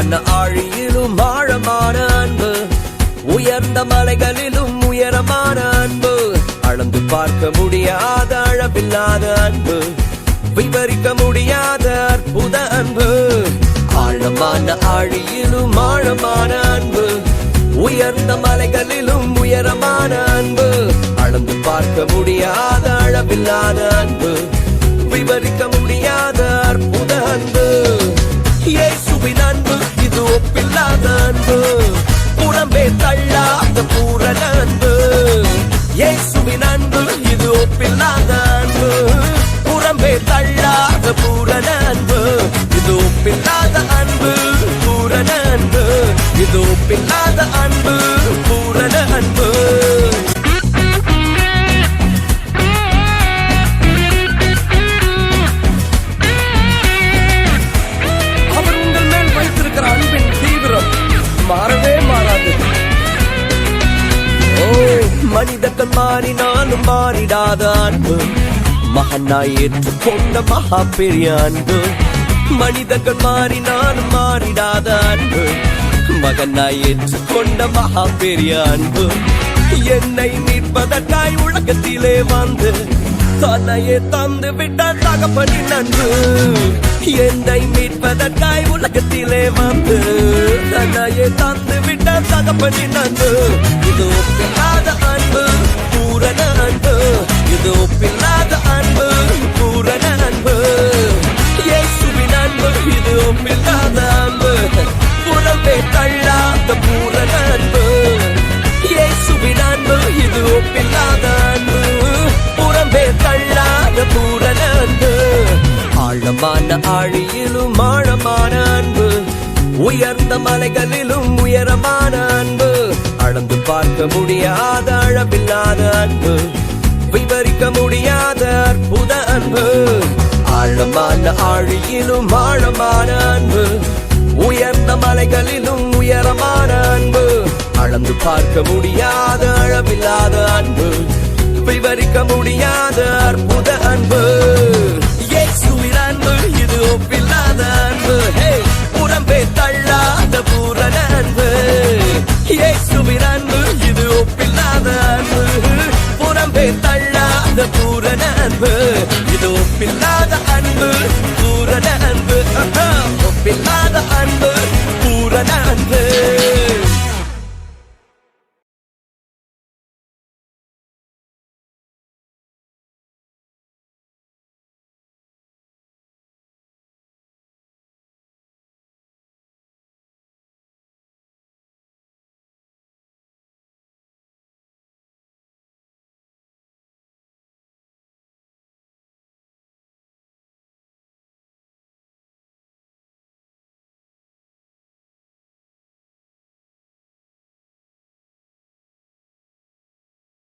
ஆழமான ஆழியிலும் ஆழமான அன்பு, உயர்ந்த மலைகளிலும் உயரமான அன்பு, அளந்து பார்க்க முடியாத அளவில்லாத அன்பு, விவரிக்க முடியாத அற்புத அன்பு. ஆழமான ஆழியிலும் ஆழமான அன்பு, உயர்ந்த மலைகளிலும் உயரமான அன்பு, அளந்து பார்க்க முடியாத அளவில்லாத அன்பு, விவரிக்க முடியாத அற்புத அன்பு. இயேசுவின் அன்பு இது ஒப்பில்லாத அன்பு, புறம்பே தள்ளாத பூரண அன்பு. இயேசுவின் அன்பு இது ஒப்பில்லாத அன்பு, புறம்பே தள்ளாத பூரண அன்பு. இது ஒப்பில்லாத அன்பு, பூரண அன்பு. இது ஒப்பில்லாத அன்பு, பூரண அன்பு. அவர் உங்கள் மேல் வைத்திருக்கிற அன்பின் தீவிரம் மாறவே மாறாது. ஓ, மனிதர்கள் மாறினாலும் மாறிடாத அன்பு, மகனாய் ஏற்றுக்கொண்ட மகா பெரிய அன்பு. மனிதர்கள் மாறினாலும் மாறிடாத அன்பு, மகனாய் ஏற்றுக்கொண்ட மகா பெரிய அன்பு. என்னை மீட்பதற்காய் உலகத்திலே வந்து தன்னையே தந்து விட்ட தகப்பனின் அன்பு. என்னை மீட்பதற்காய் உலகத்திலே வந்து தன்னையே தந்து விட்ட தகப்பனின் அன்பு. இது ஒப்பில்லாத அன்பு, பூரண அன்பு. இது ஒப்பில்லாத அன்பு, பூரண அன்பு. இயேசுவின் அன்பு இது ஒப்பில்லாத அன்பு, புறம்பே தள்ளாத பூரண அன்பு. இயேசுவின் அன்பு இது ஒப்பில்லாத அன்பு, புறம்பே தள்ளாத பூரண அன்பு. ஆழமான ஆழியிலும் ஆழமான அன்பு, உயர்ந்த மலைகளிலும் உயரமான அன்பு, அளந்து பார்க்க முடியாத அளவில்லாத அன்பு, விவரிக்க முடியாத அற்புத அன்பு. ஆழமான ஆழியிலும் ஆழமான அன்பு, உயர்ந்த மலைகளிலும் உயரமான அன்பு, அளந்து பார்க்க முடியாத அளவில்லாத அன்பு, விவரிக்க முடியாத அற்புத அன்பு. இயேசுவின் அன்பு இது ஒப்பில்லாத அன்பு, புறம்பே தள்ளாத பூரண அன்பு. இயேசுவின் அன்பு இது ஒப்பில்லாத அன்பு, புறம்பே தள்ளாத பூரண அன்பு. இது ஒப்பில்லாத அன்பு, பூரண அன்பு. ஒப்பில்லாத அன்பு, பூரண அன்பு.